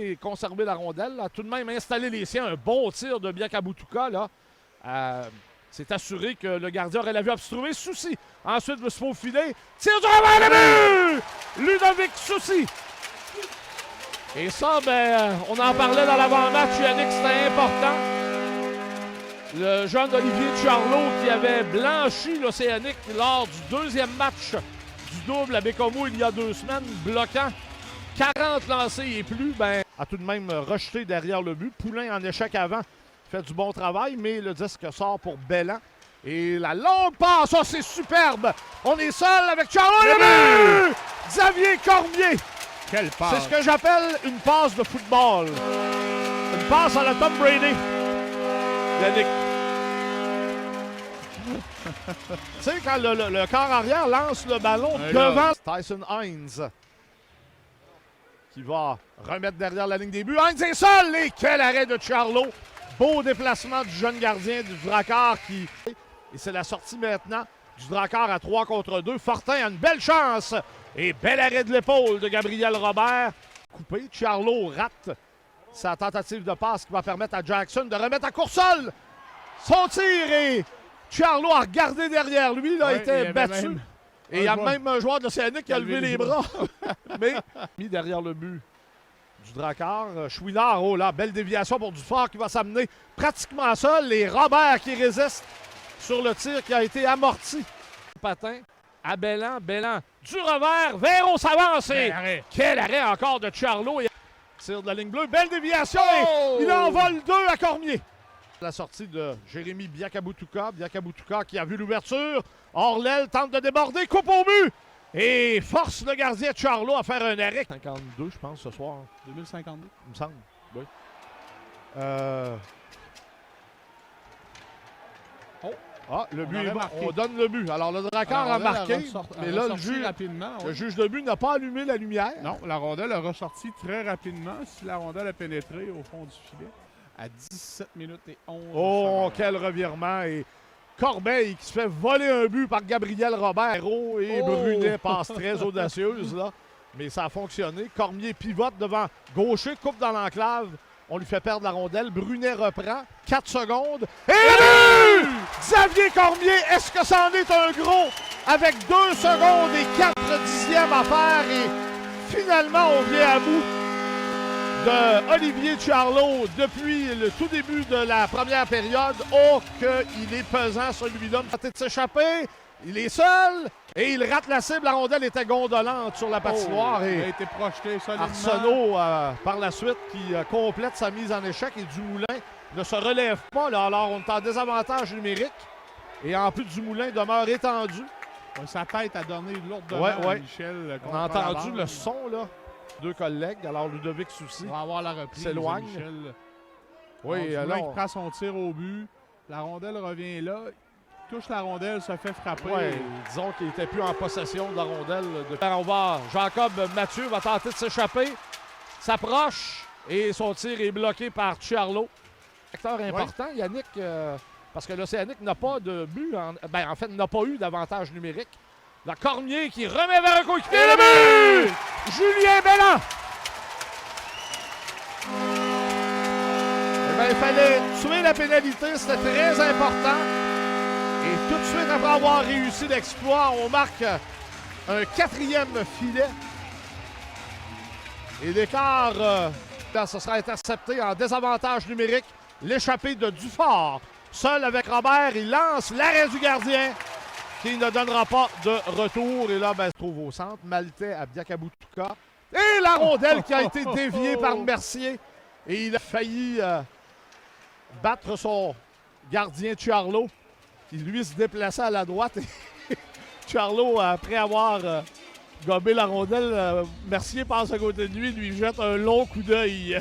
Et conserver la rondelle, là, tout de même installer les siens. Un bon tir de Biakabutuka, là. C'est assuré que le gardien aurait la vue obstruée. Souci. Ensuite, le se filet. Tire du revers de but! Ludovic Souci. Et ça, ben, on en parlait dans l'avant-match, Yannick, c'était important. Le jeune Olivier Charlot qui avait blanchi l'Océanique lors du deuxième match du double à Bécomo il y a 2 semaines, bloquant 40 lancés et plus, ben, a tout de même rejeté derrière le but. Poulain en échec avant fait du bon travail, mais le disque sort pour Bellan. Et la longue passe, oh, c'est superbe! On est seul avec Charlot, le but! Xavier Cormier! Quelle passe! C'est ce que j'appelle une passe de football. Une passe à la Tom Brady. Yannick. Tu sais, quand le corps arrière lance le ballon devant Tyson Hines, qui va remettre derrière la ligne des buts. Hines est seul! Et quel arrêt de Charlot! Beau déplacement du jeune gardien du Drakkar qui... Et c'est la sortie maintenant du Drakkar à 3 contre 2. Fortin a une belle chance. Et bel arrêt de l'épaule de Gabriel Robert. Coupé, Charlot rate sa tentative de passe qui va permettre à Jackson de remettre à Coursol son tir. Et Charlot a regardé derrière lui, il a été battu. Et il y a même un joueur de l'Océanique qui a levé les bras. Mais mis derrière le but du Drakkar. Chouinard, oh là, belle déviation pour Dufort qui va s'amener pratiquement seul. Et Robert qui résiste sur le tir qui a été amorti. Patin à Bellan. Bellan du revers. Véron s'avance. Quel arrêt encore de Charlot. Tir de la ligne bleue. Belle déviation. Oh! Et il en vole 2 à Cormier. La sortie de Jérémy Biakabutuka. Biakabutuka qui a vu l'ouverture. Orlel tente de déborder. Coupe au but. Et force le gardien de Charlot à faire un arrêt. 52, je pense, ce soir. 2052. Il me semble. Oui. Ah, le but est bon. On donne le but. Alors, le Drakkar a marqué, mais là, le juge de but n'a pas allumé la lumière. Non, la rondelle a ressorti très rapidement. Si la rondelle a pénétré au fond du filet à 17 minutes et 11. Oh, quel revirement. Et Corbeil qui se fait voler un but par Gabriel Robert. Et Brunet passe très audacieuse, là. Mais ça a fonctionné. Cormier pivote devant Gaucher, coupe dans l'enclave. On lui fait perdre la rondelle. Brunet reprend. 4 secondes. Et le but! Xavier Cormier, est-ce que c'en est un gros? Avec 2 secondes et 4 dixièmes à faire. Et finalement, on vient à bout de Olivier Charlot depuis le tout début de la première période. Oh, qu'il est pesant, celui-là. Il a tenté de s'échapper. Il est seul et il rate la cible. La rondelle était gondolante sur la patinoire. Il a été projeté solidement. Arsenault, par la suite, qui complète sa mise en échec. Et Dumoulin ne se relève pas. Là. Alors, on est en désavantage numérique. Et en plus, Dumoulin demeure étendu. Sa tête a donné lourdement à Michel. On a entendu le son, là. 2 collègues. Alors, Ludovic Souci va avoir la reprise. S'éloigne. Oui, alors il prend son tir au but. La rondelle revient là. Touche la rondelle, se fait frapper. Oui, disons qu'il n'était plus en possession de la rondelle. On va, Jacob Mathieu va tenter de s'échapper, s'approche et son tir est bloqué par Charlot. Facteur important, Yannick, parce que l'Océanique n'a pas de but, en fait, n'a pas eu d'avantage numérique. La Cormier qui remet vers un coéquipier, le but! Julien Bellan! Eh bien, il fallait tuer la pénalité, c'était très important. Et tout de suite, après avoir réussi l'exploit, on marque un 4e filet. Et l'écart, ce sera intercepté en désavantage numérique. L'échappée de Dufort. Seul avec Robert, il lance l'arrêt du gardien qui ne donnera pas de retour. Et là, ben, se trouve au centre. Maltais à Biakabutuka. Et la rondelle qui a été déviée par Mercier. Et il a failli battre son gardien Charlot, qui lui se déplaçait à la droite. Et Charlot, après avoir gobé la rondelle, Mercier passe à côté de lui, lui jette un long coup d'œil.